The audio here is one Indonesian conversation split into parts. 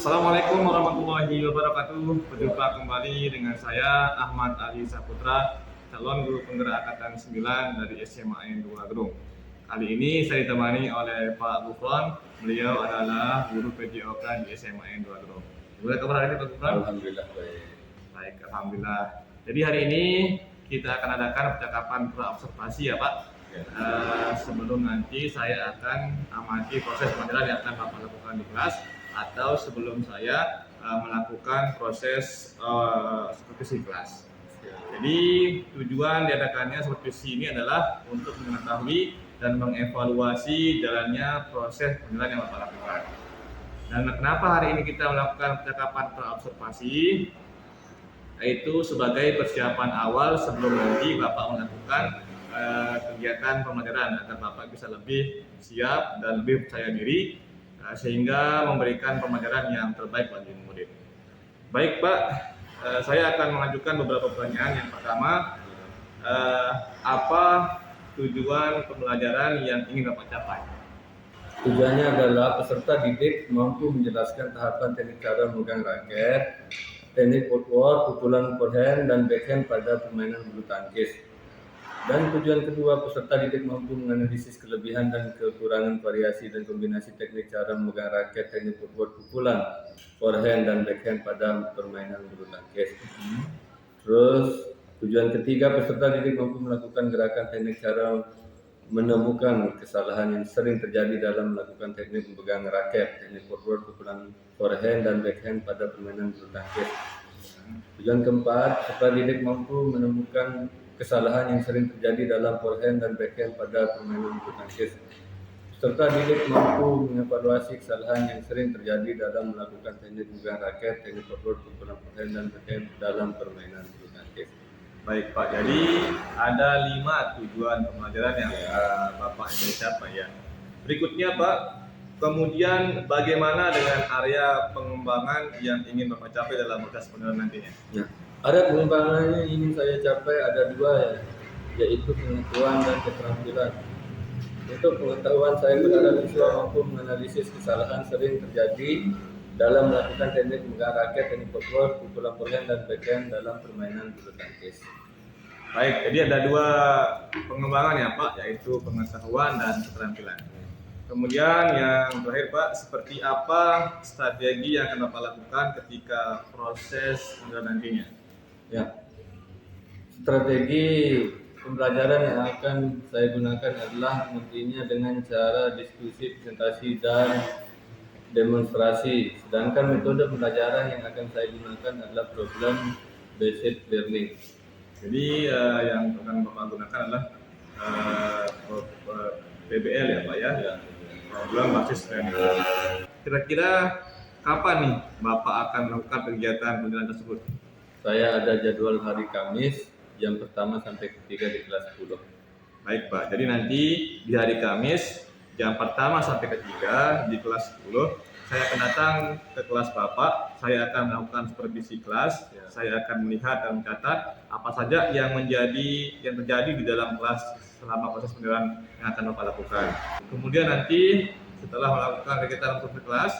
Assalamualaikum warahmatullahi wabarakatuh. Berjumpa kembali dengan saya Ahmad Ali Saputra, calon guru penggerak angkatan 9 dari SMA N 2 Gerung. Kali ini saya ditemani oleh Pak Gufron. Beliau adalah guru PJOK di SMA N 2 Gerung. Gimana kabar hari ini Pak Gufron? Alhamdulillah baik. Baik, alhamdulillah. Jadi hari ini kita akan adakan percakapan pra-observasi ya Pak. Sebelum nanti saya akan amati proses pembelajaran yang akan Bapak lakukan di kelas, atau sebelum saya melakukan proses supervisi kelas. Jadi tujuan diadakannya supervisi ini adalah untuk mengetahui dan mengevaluasi jalannya proses pembelajaran yang Bapak lakukan. Dan kenapa hari ini kita melakukan percakapan pra-observasi? Yaitu sebagai persiapan awal sebelum nanti Bapak melakukan kegiatan pembelajaran agar Bapak bisa lebih siap dan lebih percaya diri sehingga memberikan pembelajaran yang terbaik bagi murid. Baik Pak, saya akan mengajukan beberapa pertanyaan. Yang pertama, apa tujuan pembelajaran yang ingin Bapak capai? Tujuannya adalah peserta didik mampu menjelaskan tahapan teknik cara memegang raket, teknik footwork, pukulan forehand dan backhand pada permainan bulu tangkis. Dan tujuan kedua, peserta didik mampu menganalisis kelebihan dan kekurangan variasi dan kombinasi teknik cara memegang raket, teknik footwork, pukulan forehand dan backhand pada permainan bulu tangkis. Terus tujuan ketiga, peserta didik mampu melakukan gerakan teknik cara menemukan kesalahan yang sering terjadi dalam melakukan teknik memegang raket, teknik footwork, pukulan forehand dan backhand pada permainan bulu tangkis. Tujuan keempat, peserta didik mampu menemukan kesalahan yang sering terjadi dalam forehand dan backhand pada permainan bulu tangkis. Peserta didik mampu mengevaluasi kesalahan yang sering terjadi dalam melakukan teknik memegang raket, teknik footwork, pukulan forehand dan backhand dalam permainan bulu tangkis. Baik Pak, jadi ada 5 tujuan pembelajaran yang Bapak ingin capai ya. Berikutnya Pak, kemudian bagaimana dengan area pengembangan yang ingin Bapak capai dalam proses pembelajaran nantinya? Ya. Area pengembangan yang ingin saya capai ada 2 ya, yaitu pengetahuan dan keterampilan. Untuk pengetahuan, saya berharap siswa mampu menganalisis kesalahan sering terjadi dalam melakukan teknik memegang raket, teknik footwork, pukulan forehand dan backhand dalam permainan bulu tangkis. Baik, jadi ada 2 pengembangan ya Pak, yaitu pengetahuan dan keterampilan. Kemudian yang terakhir Pak, seperti apa strategi yang akan Bapak lakukan ketika proses pembelajaran nantinya? Ya, strategi pembelajaran yang akan saya gunakan adalah nantinya dengan cara diskusi, presentasi, dan demonstrasi. Sedangkan metode pembelajaran yang akan saya gunakan adalah problem based learning. Jadi yang akan Bapak gunakan adalah PBL ya Pak ya, problem basis learning. Kira-kira kapan nih Bapak akan melakukan kegiatan pembelajaran tersebut? Saya ada jadwal hari Kamis jam pertama sampai ketiga di kelas 10. Baik Pak, jadi nanti di hari Kamis jam pertama sampai ketiga di kelas 10 saya akan datang ke kelas Bapak. Saya akan melakukan supervisi kelas. Saya akan melihat dan mencatat apa saja yang terjadi di dalam kelas selama proses pembelajaran yang akan Bapak lakukan. Kemudian nanti setelah melakukan kegiatan supervisi kelas,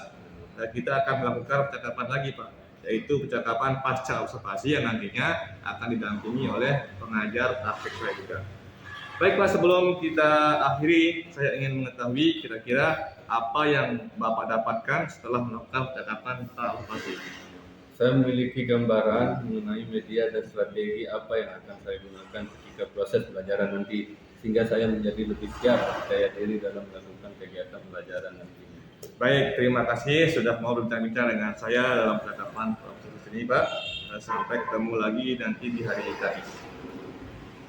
kita akan melakukan percakapan lagi Pak, yaitu percakapan pasca observasi yang nantinya akan didampingi oleh pengajar praktik saya juga. Baik Pak, sebelum kita akhiri, saya ingin mengetahui kira-kira apa yang Bapak dapatkan setelah melakukan percakapan pra-observasi. Saya memiliki gambaran mengenai media dan strategi apa yang akan saya gunakan ketika proses pembelajaran nanti, sehingga saya menjadi lebih siap dan percaya diri dalam melakukan kegiatan pembelajaran nanti. Baik, terima kasih sudah mau berbincang-bincang dengan saya dalam percakapan pra-observasi ini Pak. Sampai ketemu lagi nanti di hari Kamis.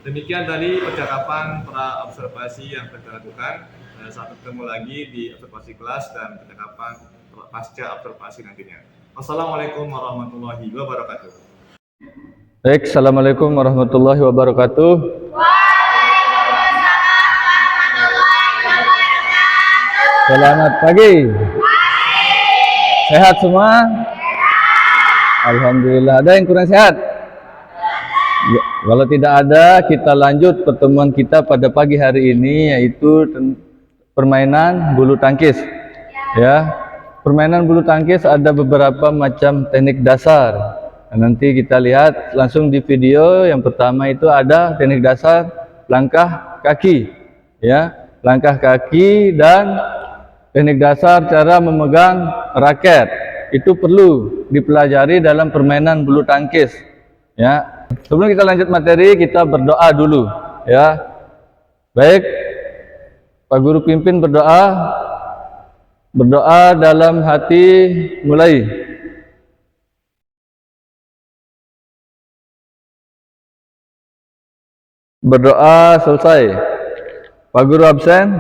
Demikian tadi percakapan pra-observasi yang kita lakukan. Sampai ketemu lagi di observasi kelas dan percakapan pasca observasi nantinya. Wassalamualaikum warahmatullahi wabarakatuh. Baik, assalamualaikum warahmatullahi wabarakatuh. Waalaikumsalam warahmatullahi wabarakatuh. Selamat pagi. Sehat semua? Alhamdulillah. Ada yang kurang sehat? Ya, kalau tidak ada, kita lanjut pertemuan kita pada pagi hari ini, yaitu permainan bulu tangkis. Ya, permainan bulu tangkis ada beberapa macam teknik dasar. Nanti kita lihat langsung di video. Yang pertama itu ada teknik dasar langkah kaki, ya, langkah kaki dan teknik dasar cara memegang raket. Itu perlu dipelajari dalam permainan bulu tangkis, ya. Sebelum kita lanjut materi, kita berdoa dulu, ya. Baik, Pak Guru pimpin berdoa. Berdoa dalam hati, mulai. Berdoa selesai. Pak Guru absen.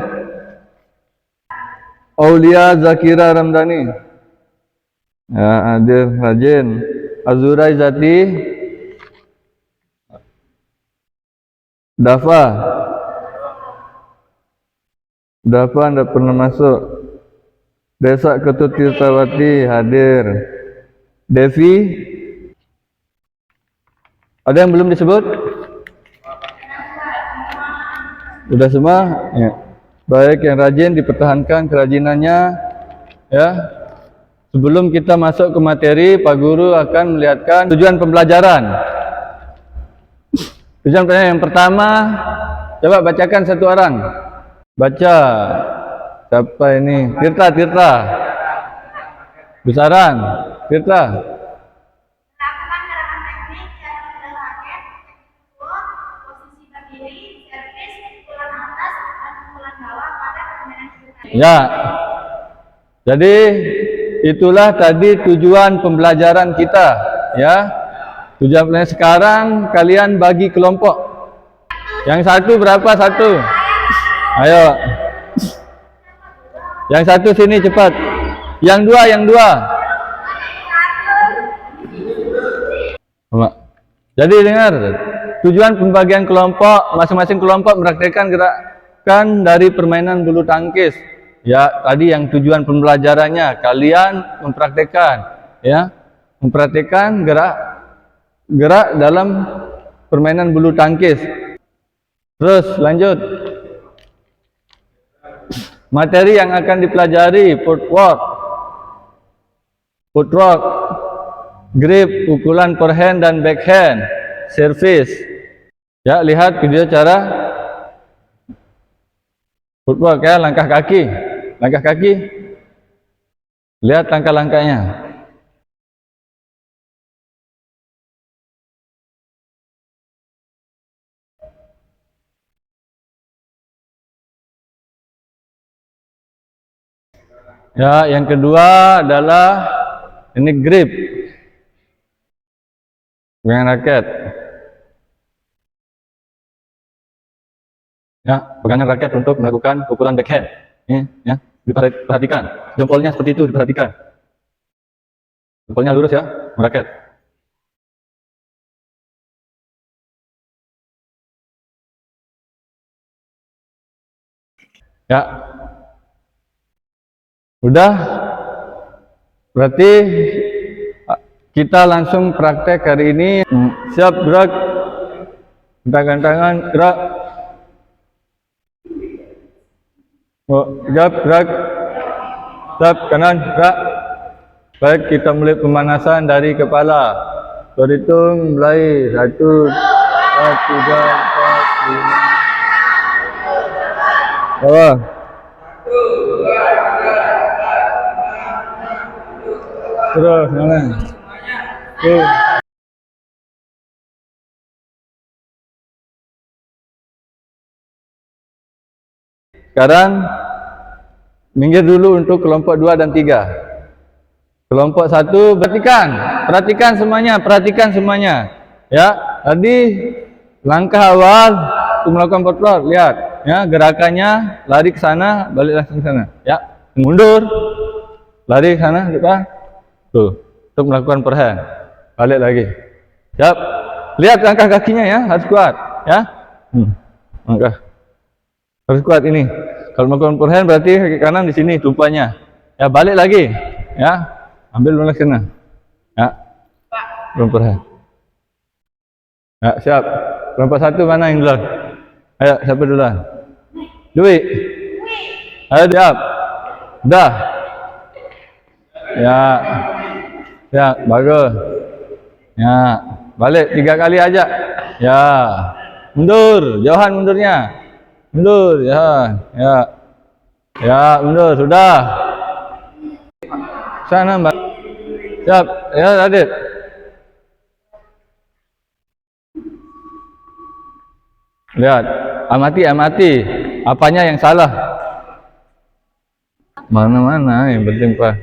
Aulia Zakira Ramdhani. Ya, hadir rajin. Azurai Zati. Dafa. Dafa anda pernah masuk. Desa Ketut Tirtawati hadir. Devi. Ada yang belum disebut? Sudah semua? Ya. Baik, yang rajin dipertahankan kerajinannya, ya. Sebelum kita masuk ke materi, Pak Guru akan melihatkan tujuan pembelajaran. Tujuan pembelajaran yang pertama, coba bacakan satu orang. Baca. Siapa ini? Tirta. Besaran. Tirta. Lakukan gerakan teknik cara memegang raket, posisi berdiri, servis, pukulan atas, dan pukulan bawah pada permainan bulu tangkis. Ya. Jadi itulah tadi tujuan pembelajaran kita, ya. Tujuan pembelajaran sekarang kalian bagi kelompok. Yang satu berapa? Satu. Ayo. Yang satu sini cepat. Yang dua. Jadi dengar, tujuan pembagian kelompok, masing-masing kelompok mempraktikkan gerakan dari permainan bulu tangkis. Ya, tadi yang tujuan pembelajarannya kalian mempraktikkan, ya, mempraktikkan gerak dalam permainan bulu tangkis. Terus lanjut. Materi yang akan dipelajari footwork, grip, pukulan forehand dan backhand, service. Ya, lihat video cara footwork, ya, langkah kaki. Lihat langkah-langkahnya. Ya, yang kedua adalah ini grip, pegangan raket. Ya, pegangan raket untuk melakukan pukulan backhand. Ya, diperhatikan. Jempolnya seperti itu, diperhatikan. Jempolnya lurus, ya, meraket. Ya. Udah, berarti kita langsung praktek hari ini. Siap, gerak, gerakan tangan, gerak, gerak, siap, kanan, gerak. Baik, kita mulai pemanasan dari kepala. Berhitung, mulai 1, 2, 3, 4, 5. Bawah. Terus, mana? Sekarang minggir dulu untuk kelompok 2 dan 3. Kelompok 1 perhatikan semuanya, ya. Tadi langkah awal untuk melakukan footwork, lihat, ya, gerakannya lari ke sana, balik langsung ke sana, ya. Mundur, lari ke sana, depan. Tuh, untuk melakukan forehand, balik lagi. Siap. Lihat langkah kakinya, ya, harus kuat, ya. Langkah harus kuat ini. Kalau melakukan forehand berarti kaki kanan di sini tumpahnya. Ya, balik lagi, ya. Ambil dulu ke sana. Ya. Belum forehand. Ya, siap. Kelompok 1 mana yang duluan? Ayo, siapa duluan? Dwi. Ayo, siap. Dah. Ya. Ya, bagus. Ya, balik 3 kali aja. Ya. Mundur, jauhan mundurnya. Mundur, ya. Ya. Ya, mundur, sudah. Sana, Mbak. Siap. Ya, Radit. Lihat, amati. Apanya yang salah? Mana-mana yang penting, Pak.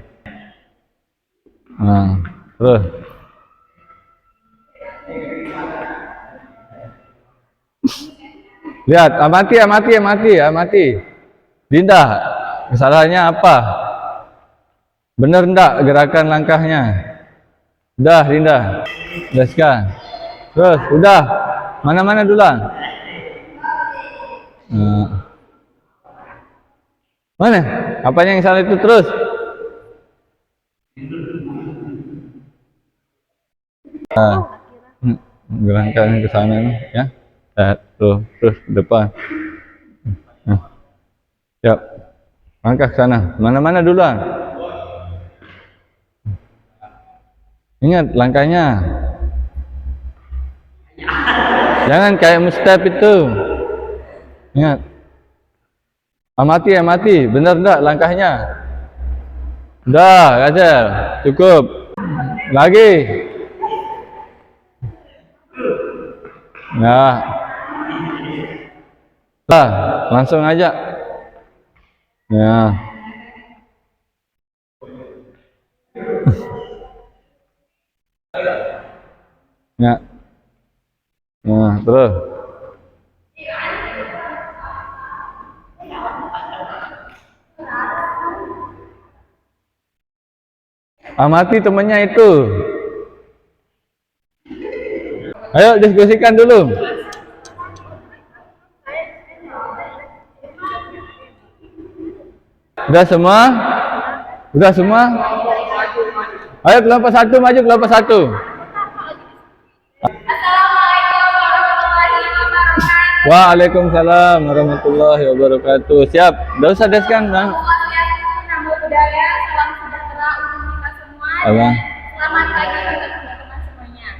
Nah, terus. Lihat, amati. Dinda, kesalahannya apa? Benar enggak gerakan langkahnya? Udah, Dinda. Jelaskan. Terus, udah. Mana-mana duluan. Mana? Apanya yang salah itu terus? Gerakan ke sana ya. Terus depan. Siap. Langkah ke sana. Mana-mana duluan. Ingat langkahnya. Jangan kayak mustep itu. Ingat. Amati. Benar enggak langkahnya? Udah, Gazel. Cukup. Lagi. Nah. Lah, langsung aja. Ya. Ya. Nah, terus. Amati temannya itu. Ayo diskusikan dulu. Udah semua? Ayo kelompok 1 maju, kelompok 1. Assalamualaikum warahmatullahi wabarakatuh. Waalaikumsalam warahmatullahi wabarakatuh. Siap. Udah usah deskan, Bang. Namo Buddhaya, salam sejahtera untuk kita semua. Allah. Selamat pagi untuk teman-teman semuanya.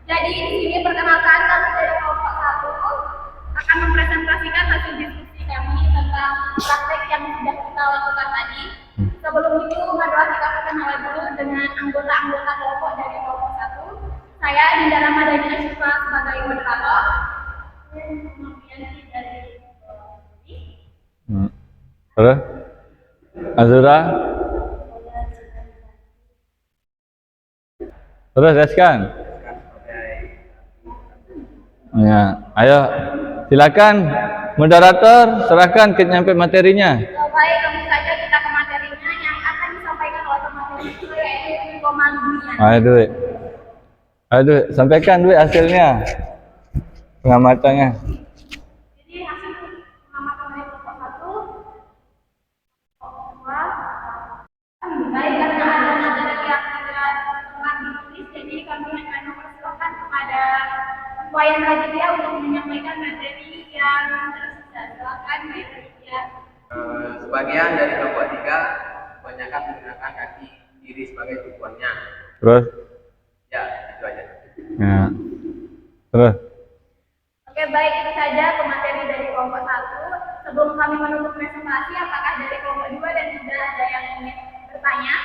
Jadi di sini perkenalkan kami dari kelompok 1 akan mempresentasikan hasil diskusi kami tentang praktek yang sudah kita lakukan tadi. Sebelum itu, marilah kita perkenalan dulu dengan anggota-anggota kelompok dari kelompok 1. Saya Dinda Ramadhani Asyifa sebagai moderator. Kemudian dari Terus? Azura? Terus deskan. Ya, ayo silakan moderator serahkan ke nyampe materinya. baik, langsung saja kita ke materinya yang akan disampaikan oleh pemateri itu yaitu komandonya. Ayo Dwi, sampaikan Dwi hasilnya, pengamatannya. Jadi hasil pengamatan dari kelompok 1, baik karena ada yang tidak sempat ditulis, jadi kami akan mempersilakan kepada Wayan Raditya untuk menyampaikan materi yang tersisa. Silakan Wayan Raditya. Sebagian dari kelompok 3 kebanyakan menggunakan kaki kiri sebagai tumpuannya. Terus? Ya, itu aja. Ya. Terus? Oke, baik, itu saja pemateri dari kelompok 1. Sebelum kami menutup presentasi, apakah dari kelompok 2 dan 3 ada yang ingin bertanya?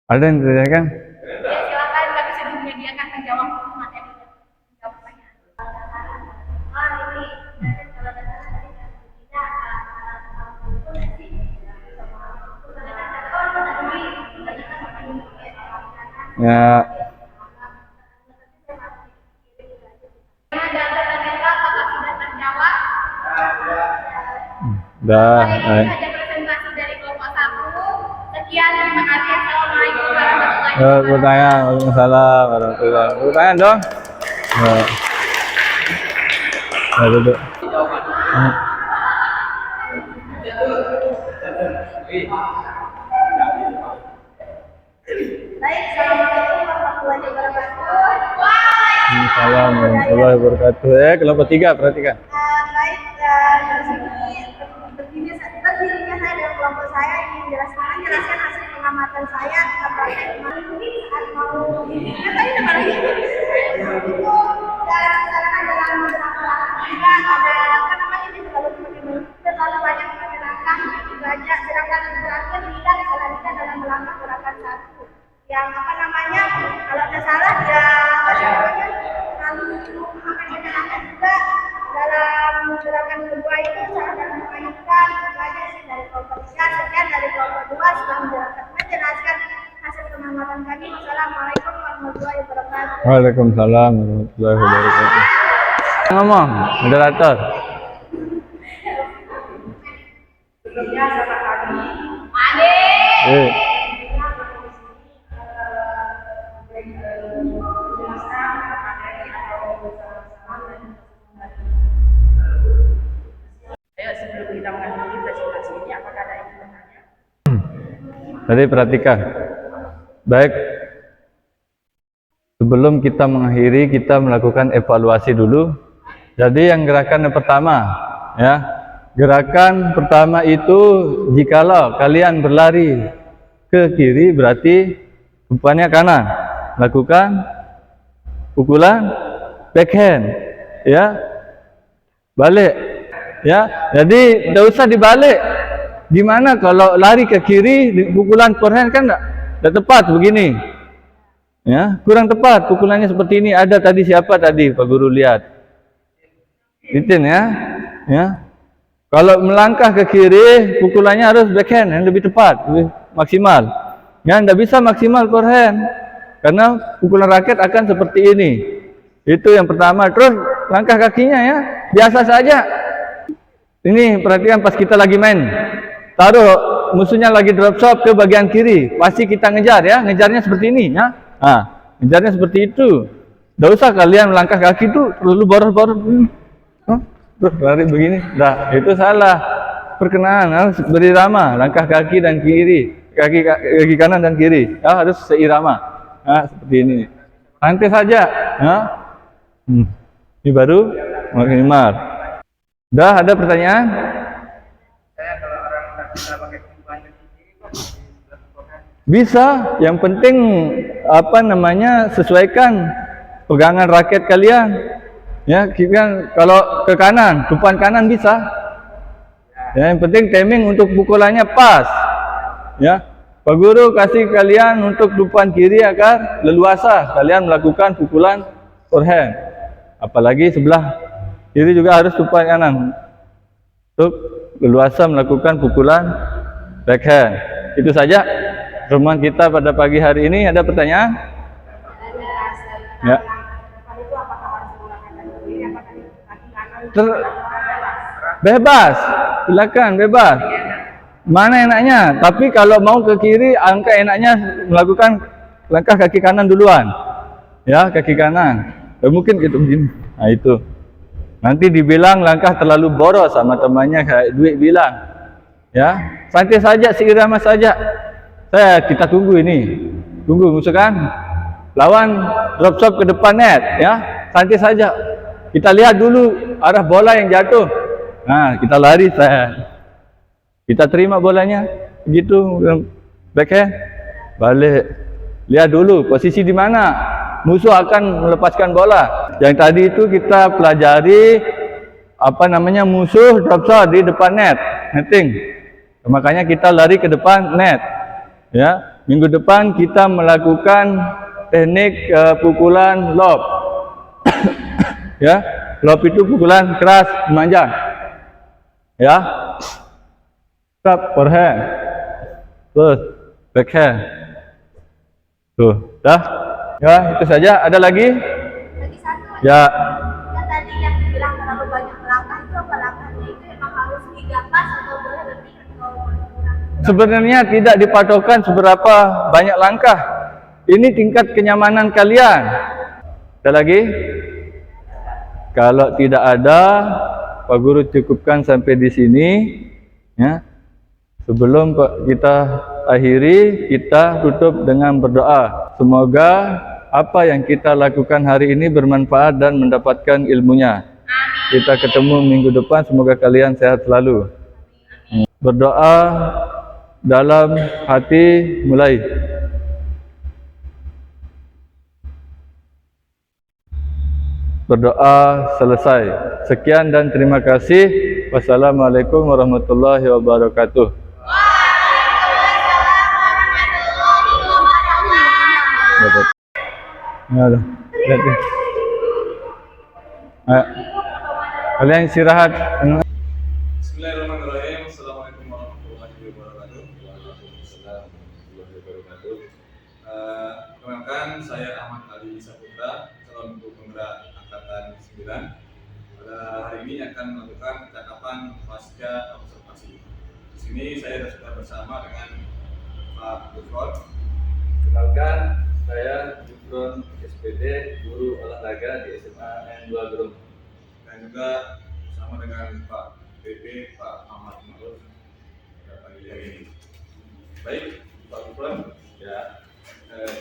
Ada yang ditanyakan? Ya, silakan, kami sudah menyediakan menjawab materi dan menjawab pertanyaan. Ya. Dah. Baik, ini saja presentasi dari kelompok 1. Sekian, terima kasih. Assalamualaikum warahmatullahi wabarakatuh. Pertanyaan, waalaikumsalam warahmatullahi wabarakatuh. Pertanyaan dong. Ya, duduk. Baik, assalamualaikum warahmatullahi wabarakatuh. Waalaikumsalam warahmatullahi wabarakatuh. Kelompok 3 perhatikan. Baik, di sini terdirinya saya dan kelompok saya menjelaskan hasil pengamatan saya tentang praktek kemarin saat mau tadi apa lagi itu dan misalkan dalam beberapa juga ada apa namanya ini terlalu banyak langkah dibaca sedangkan terakhir tidak disarankan dalam melangkah gerakan satu yang apa namanya kalau tidak salah ya terlalu akan menyenangkan juga dalam gerakan kedua itu sangat memainkan belajar dari kelompok 3 sekian dari kelompok 2 setelah menjelaskan hasil pengamatan kami. Wassalamualaikum warahmatullahi wabarakatuh. Waalaikumsalam warahmatullahi wabarakatuh. Ngomong, moderator. Sebelumnya sama kami Ade. Sebelum kita mengakhiri presentasi ini, apakah ada yang bertanya? Tadi perhatikan. Baik. Sebelum kita mengakhiri, kita melakukan evaluasi dulu. Jadi yang gerakan yang pertama, ya. Gerakan pertama itu jikalau kalian berlari ke kiri berarti umpannya kanan. Lakukan pukulan backhand, ya. Balik. Ya, jadi tidak usah dibalik. Gimana kalau lari ke kiri, pukulan forehand kan tidak tepat begini. Ya, kurang tepat pukulannya seperti ini. Ada tadi siapa tadi Pak Guru lihat? Titin ya. Ya. Kalau melangkah ke kiri, pukulannya harus backhand yang lebih tepat, lebih maksimal. Ya, tidak bisa maksimal forehand karena pukulan raket akan seperti ini. Itu yang pertama. Terus langkah kakinya ya, biasa saja. Ini perhatikan pas kita lagi main, taruh musuhnya lagi drop shot ke bagian kiri, pasti kita ngejar ya, ngejarnya seperti ini ya, ngejarnya seperti itu. Tidak usah kalian melangkah kaki itu terlalu boros-boros, terus lari begini, dah itu salah. Perkenaan harus berirama, langkah kaki dan kiri, kaki kanan dan kiri, ya, harus seirama, seperti ini. Santai saja, ya. Ini baru maksimal. Dah ada pertanyaan? Saya kalau orang bisa pakai kumpulan bisa, yang penting apa namanya sesuaikan pegangan raket kalian. Ya, kita kalau ke kanan, tumpuan kanan bisa. Ya, yang penting timing untuk pukulannya pas. Ya, Pak Guru kasih kalian untuk tumpuan kiri agar leluasa kalian melakukan pukulan forehand. Apalagi sebelah kiri juga harus tumpuan kanan untuk leluasa melakukan pukulan backhand. Itu saja pertemuan kita pada pagi hari ini. Ada pertanyaan? Ya. Bebas, silakan bebas. Mana enaknya? Tapi kalau mau ke kiri, angka enaknya melakukan langkah kaki kanan duluan. Ya, kaki kanan. Mungkin gitu begini. Nah itu. Nanti dibilang langkah terlalu boros sama temannya kayak Duit bilang. Ya, santai saja, seirama saja. Kita tunggu ini. Tunggu musuh kan. Lawan drop shot ke depan net, ya. Santai saja. Kita lihat dulu arah bola yang jatuh. Nah, kita lari kita terima bolanya. Begitu backhand. Balik. Lihat dulu posisi di mana. Musuh akan melepaskan bola. Yang tadi itu kita pelajari apa namanya musuh drop shot di depan net, netting. Makanya kita lari ke depan net. Ya, minggu depan kita melakukan teknik pukulan lob. Ya, lob itu pukulan keras memanjang. Ya, stop forehand, terus backhand. Tuh, dah. Ya, itu saja. Ada lagi? Lagi satu. Ya. Yang tadi yang dibilang terlalu banyak langkah itu apa langkahnya itu emang harus 3 pas atau boleh lebih atau kurang? Sebenarnya tidak dipatokan seberapa banyak langkah. Ini tingkat kenyamanan kalian. Ada lagi? Kalau tidak ada, Pak Guru cukupkan sampai di sini. Ya. Sebelum kita akhiri, kita tutup dengan berdoa. Semoga apa yang kita lakukan hari ini bermanfaat dan mendapatkan ilmunya. Kita ketemu minggu depan, semoga kalian sehat selalu. Berdoa dalam hati mulai. Berdoa selesai. Sekian dan terima kasih. Wassalamualaikum warahmatullahi wabarakatuh. Halo. Ayo. Kalian istirahat. Bismillahirrahmanirrahim. Assalamualaikum warahmatullahi wabarakatuh. Waalaikumsalam warahmatullahi wabarakatuh. Perkenalkan, saya Ahmad Ali Saputra, calon Guru Penggerak Angkatan 9. Pada hari ini akan melakukan percakapan pasca observasi. Di sini saya sudah bersama dengan Pak Gufron. Kenalkan, saya Gufron SPD, guru olahraga di SMA N2 Gerung. Dan juga bersama dengan Pak BP, Pak Ahmad Maruf pada pagi hari ini. Baik, Pak Gufron, Ya,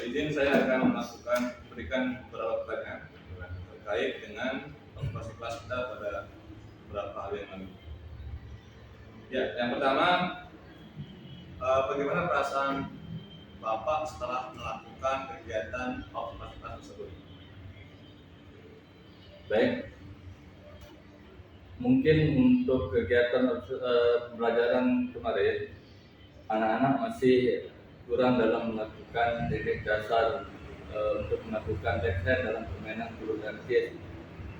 izin saya akan berikan beberapa pertanyaan terkait dengan observasi kelas kita pada beberapa hari yang lalu. Ya, yang pertama, bagaimana perasaan Bapak setelah melakukan kegiatan observasi kelas tersebut? baik. Mungkin untuk kegiatan pembelajaran kemarin, anak-anak masih kurang dalam melakukan teknik dasar untuk melakukan backhand dalam permainan bulu tangkis.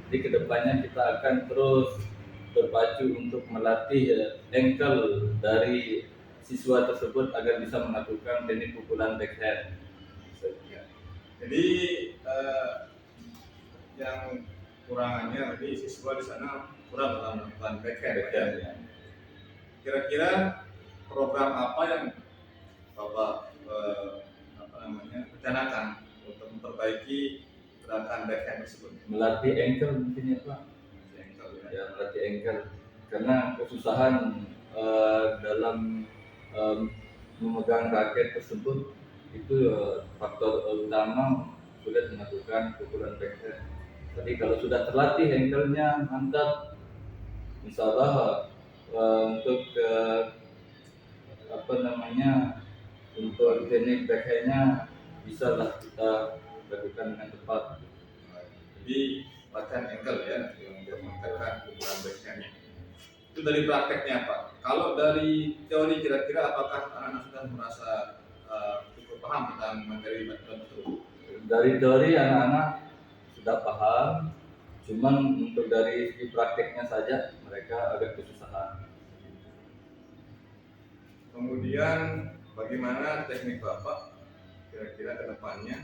Jadi kedepannya kita akan terus berpacu untuk melatih ankle dari siswa tersebut agar bisa melakukan teknik pukulan backhand. Ya. Jadi yang kurangannya tadi siswa di sana kurang dalam melakukan backhand. Backhand, Ya. ya. Kira-kira program apa yang Bapak rencanakan untuk memperbaiki gerakan backhand tersebut? Melatih ankle mungkin ya Pak. Ankle, ya. Ya, melatih ankle karena kesusahan dalam memegang raket tersebut itu faktor utama sulit melakukan pukulan backhand. Jadi kalau sudah terlatih ankle-nya mantap, insya Allah untuk untuk teknik backhand-nya bisa lah kita lakukan dengan tepat. Jadi latihan ankle ya yang meningkatkan pukulan backhandnya. Itu dari prakteknya Pak. Kalau dari teori kira-kira apakah anak-anak sudah merasa cukup paham tentang materi badminton tersebut? Dari teori anak-anak sudah paham, cuman untuk dari segi prakteknya saja mereka agak kesusahan. Kemudian bagaimana teknik Bapak kira-kira ke depannya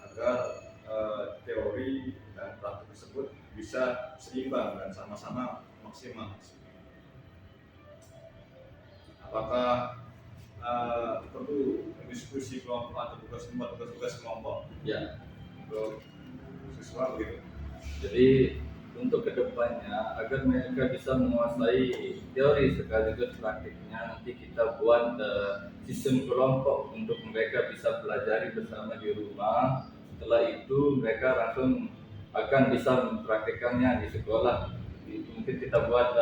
agar teori dan praktek tersebut bisa seimbang dan sama-sama maksimal? Apakah perlu diskusi kelompok atau tugas kelompok Ya, untuk siswa begitu? jadi untuk kedepannya agar mereka bisa menguasai teori sekaligus praktiknya, nanti kita buat sistem kelompok untuk mereka bisa pelajari bersama di rumah. Setelah itu mereka langsung akan bisa mempraktikkannya di sekolah. Mungkin kita buat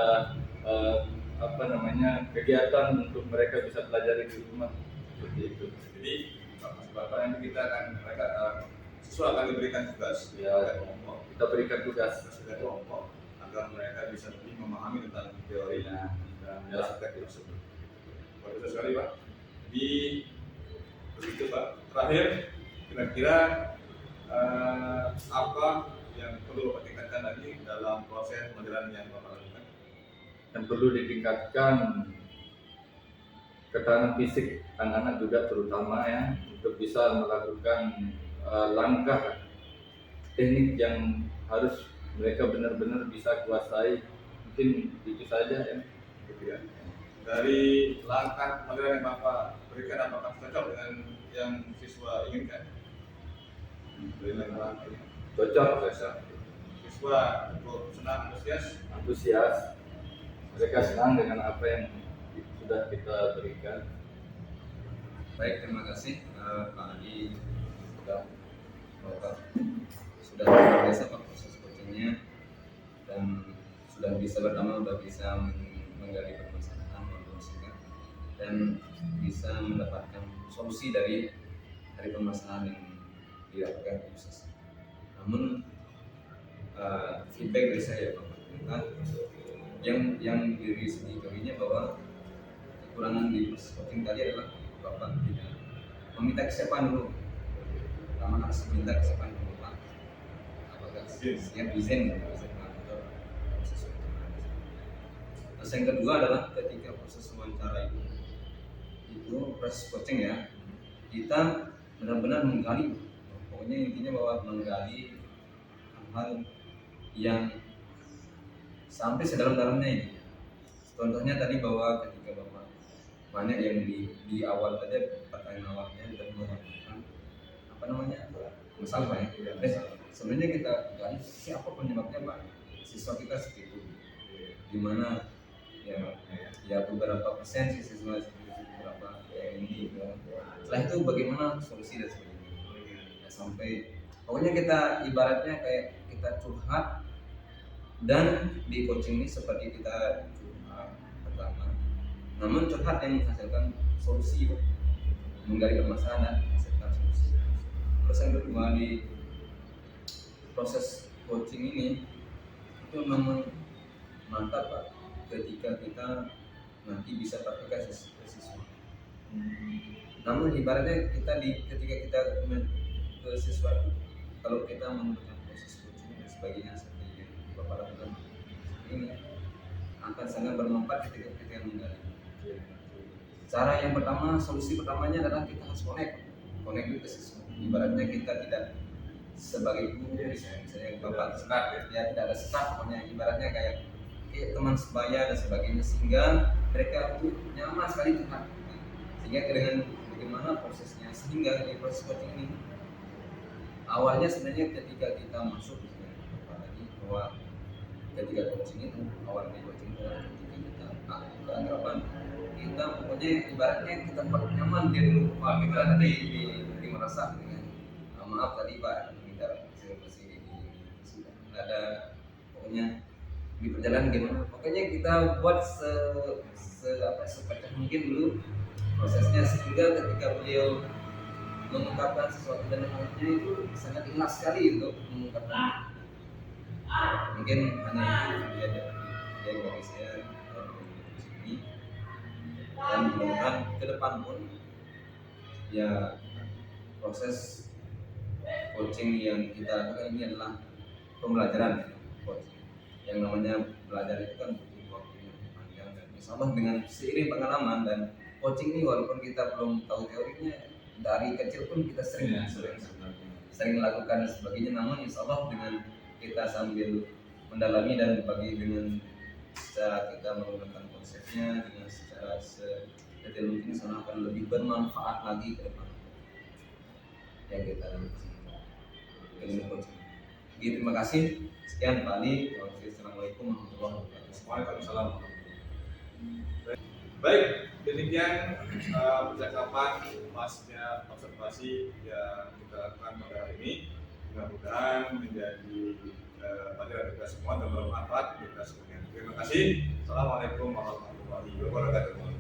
kegiatan untuk mereka bisa pelajari di rumah seperti itu. Jadi Bapak nanti kita akan siswa akan diberikan tugas Ya, kelompok, kita berikan tugas. kelompok agar mereka bisa lebih memahami tentang teorinya dan praktek tersebut. Bagus sekali Pak. Jadi begitu Pak. Terakhir kira-kira apa yang perlu Bapak tingkatkan lagi dalam proses pembelajaran yang Bapak lakukan? Yang perlu ditingkatkan ketahanan fisik anak-anak juga terutama ya, untuk bisa melakukan langkah teknik yang harus mereka benar-benar bisa kuasai. Mungkin itu saja ya. Gitu ya. Dari langkah pembelajaran yang Bapak berikan apakah cocok dengan yang siswa inginkan? Dari langkah ini Cocok, siswa cukup senang, antusias, mereka senang dengan apa yang sudah kita berikan. Baik, terima kasih Pak Adi sudah luar biasa Pak proses coachingnya, dan sudah bisa pertama sudah bisa menggali permasalahan maupun sehingga dan bisa mendapatkan solusi dari permasalahan yang didapatkan proses. Namun feedback dari saya Pak, yang dari segi teorinya bahwa kekurangan di proses coaching tadi adalah Bapak tidak meminta kesiapan dulu. Pertama harus meminta kesiapan dulu Pak. Apakah siap izin atau proses wawancara. Terus yang kedua adalah ketika proses wawancara itu proses coaching ya, kita benar-benar menggali, pokoknya intinya bahwa menggali hal-hal yang sampai sedalam-dalamnya ini. Contohnya tadi bahwa ketika Bapak banyak yang di awal saja pertanyaan awalnya sudah mengatakan masalah ya. Sebenarnya kita gali siapa penyebabnya Pak, siswa kita seperti itu, dimana ya beberapa persen siswa beberapa ini ya. Setelah itu bagaimana solusi dan sebagainya ya, sampai pokoknya kita ibaratnya kayak kita curhat, dan di coaching ini seperti kita curhat pertama, namun curhat yang menghasilkan solusi, menggali permasalahan dan menghasilkan solusi. Terus yang kedua di proses coaching ini itu memang mantap Pak, ketika kita nanti bisa praktekkan ke siswa. Namun ibaratnya ketika kita ke siswa, kalau kita menggunakan proses coaching dan sebagainya seperti yang Bapak lakukan ini akan sangat bermanfaat ketika kita menggali. Cara yang pertama, solusi pertamanya adalah kita harus connect dulu ke siswa. Ibaratnya kita tidak sebagai guru misalnya Bapak ya tidak ada sekat, pokoknya ibaratnya kayak teman sebaya dan sebagainya, sehingga mereka itu nyaman sekali curhat. Sehingga dengan bagaimana prosesnya, sehingga di proses coaching ini awalnya sebenarnya ketika kita masuk tadi bahwa ketika coaching itu awalnya coaching itu ketika kita keanggapan kita pokoknya ibaratnya kita buat nyaman dia dulu Pak, kita tadi di merasa dengan maaf tadi Pak minta bersih ada pokoknya di perjalanan gimana, pokoknya kita buat sepecah mungkin dulu prosesnya, sehingga ketika beliau mengungkapkan sesuatu dan yang lainnya itu sangat ikhlas sekali untuk mengungkapkan. Mungkin hanya itu dia bagi saya ini, dan mudah-mudahan ke depan pun ya proses coaching yang kita lakukan ini adalah pembelajaran coaching. Yang namanya belajar itu kan butuh waktu yang panjang, dan insyaallah dengan seiring pengalaman dan coaching ini walaupun kita belum tahu teorinya, dari kecil pun kita sering melakukan dan sebagainya, namun insyaallah dengan kita sambil mendalami dan bagi dengan secara kita menggunakan konsepnya dengan secara sedetail mungkin, sana akan lebih bermanfaat lagi ke depan yang kita ilmu coaching. Jadi terima kasih, sekian Pak Ali. Assalamualaikum warahmatullahi wabarakatuh. Waalaikumsalam. Baik, demikian percakapan pasca observasi yang kita lakukan pada hari ini. Mudah-mudahan menjadi pelajaran kita semua dan bermanfaat untuk kita semuanya. Terima kasih. Assalamualaikum warahmatullahi wabarakatuh.